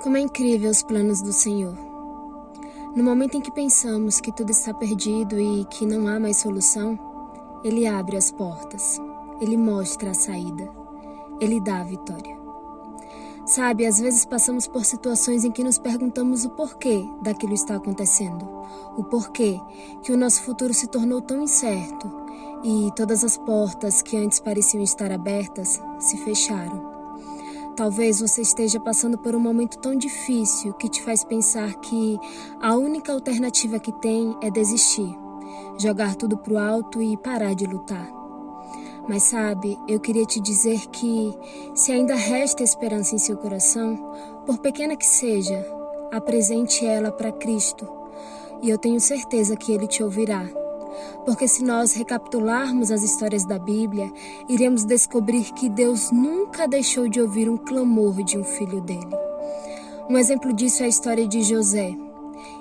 Como é incrível os planos do Senhor. No momento em que pensamos que tudo está perdido e que não há mais solução, Ele abre as portas, Ele mostra a saída, Ele dá a vitória. Sabe, às vezes passamos por situações em que nos perguntamos o porquê daquilo está acontecendo, o porquê que o nosso futuro se tornou tão incerto e todas as portas que antes pareciam estar abertas se fecharam. Talvez você esteja passando por um momento tão difícil que te faz pensar que a única alternativa que tem é desistir, jogar tudo pro alto e parar de lutar. Mas sabe, eu queria te dizer que se ainda resta esperança em seu coração, por pequena que seja, apresente ela para Cristo e eu tenho certeza que Ele te ouvirá. Porque se nós recapitularmos as histórias da Bíblia, iremos descobrir que Deus nunca deixou de ouvir um clamor de um filho dele. Um exemplo disso é a história de José.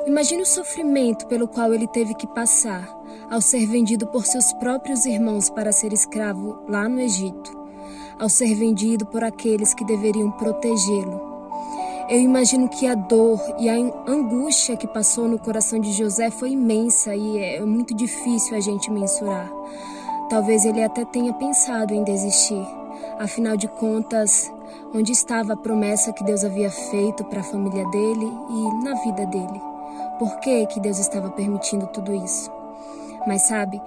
Imagine o sofrimento pelo qual ele teve que passar ao ser vendido por seus próprios irmãos para ser escravo lá no Egito, ao ser vendido por aqueles que deveriam protegê-lo. Eu imagino que a dor e a angústia que passou no coração de José foi imensa e é muito difícil a gente mensurar. Talvez ele até tenha pensado em desistir. Afinal de contas, onde estava a promessa que Deus havia feito para a família dele e na vida dele? Por que Deus estava permitindo tudo isso? Mas sabe,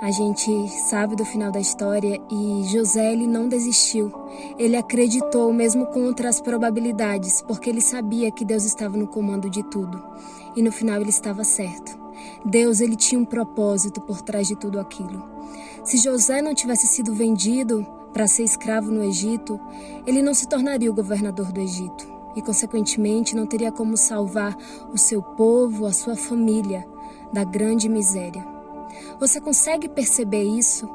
a gente sabe do final da história e José ele não desistiu. Ele acreditou mesmo contra as probabilidades, porque ele sabia que Deus estava no comando de tudo. E no final ele estava certo. Deus ele tinha um propósito por trás de tudo aquilo. Se José não tivesse sido vendido para ser escravo no Egito, ele não se tornaria o governador do Egito. E consequentemente não teria como salvar o seu povo, a sua família, da grande miséria. Você consegue perceber isso?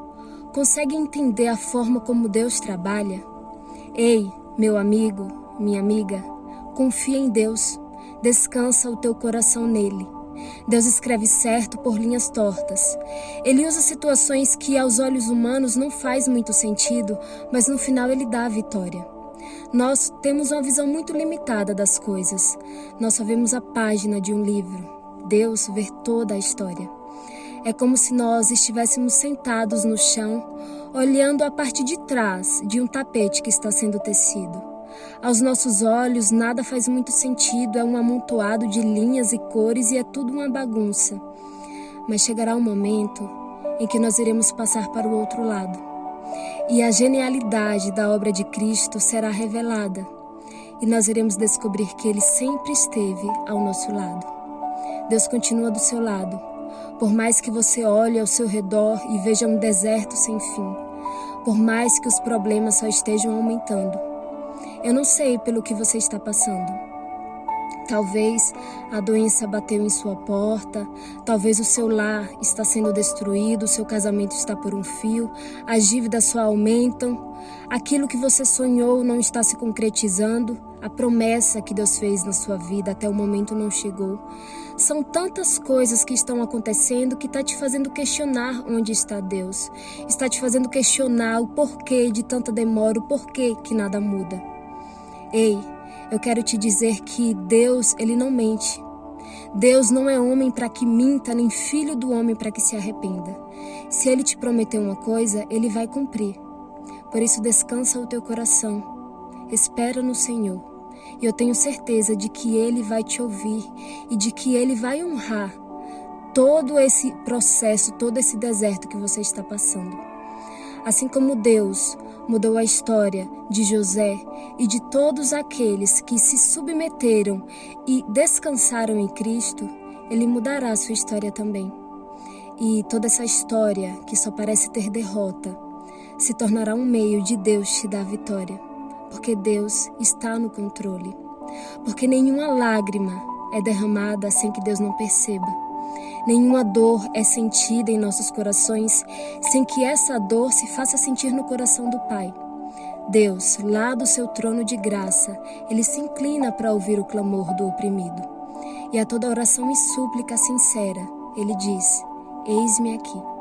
Consegue entender a forma como Deus trabalha? Ei, meu amigo, minha amiga, confia em Deus. Descansa o teu coração nele. Deus escreve certo por linhas tortas. Ele usa situações que aos olhos humanos não faz muito sentido, mas no final ele dá a vitória. Nós temos uma visão muito limitada das coisas. Nós só vemos a página de um livro. Deus vê toda a história. É como se nós estivéssemos sentados no chão, olhando a parte de trás de um tapete que está sendo tecido. Aos nossos olhos, nada faz muito sentido, é um amontoado de linhas e cores e é tudo uma bagunça. Mas chegará um momento em que nós iremos passar para o outro lado. E a genialidade da obra de Cristo será revelada. E nós iremos descobrir que Ele sempre esteve ao nosso lado. Deus continua do seu lado. Por mais que você olhe ao seu redor e veja um deserto sem fim, por mais que os problemas só estejam aumentando, eu não sei pelo que você está passando. Talvez a doença bateu em sua porta, talvez o seu lar está sendo destruído, o seu casamento está por um fio, as dívidas só aumentam, aquilo que você sonhou não está se concretizando, a promessa que Deus fez na sua vida até o momento não chegou. São tantas coisas que estão acontecendo que está te fazendo questionar onde está Deus. Está te fazendo questionar o porquê de tanta demora, o porquê que nada muda. Ei, eu quero te dizer que Deus, Ele não mente. Deus não é homem para que minta, nem filho do homem para que se arrependa. Se Ele te prometeu uma coisa, Ele vai cumprir. Por isso descansa o teu coração. Espera no Senhor. E eu tenho certeza de que Ele vai te ouvir e de que Ele vai honrar todo esse processo, todo esse deserto que você está passando. Assim como Deus mudou a história de José e de todos aqueles que se submeteram e descansaram em Cristo, Ele mudará a sua história também. E toda essa história que só parece ter derrota se tornará um meio de Deus te dar a vitória. Porque Deus está no controle. Porque nenhuma lágrima é derramada sem que Deus não perceba. Nenhuma dor é sentida em nossos corações sem que essa dor se faça sentir no coração do Pai. Deus, lá do seu trono de graça, Ele se inclina para ouvir o clamor do oprimido. E a toda oração e súplica sincera, Ele diz: eis-me aqui.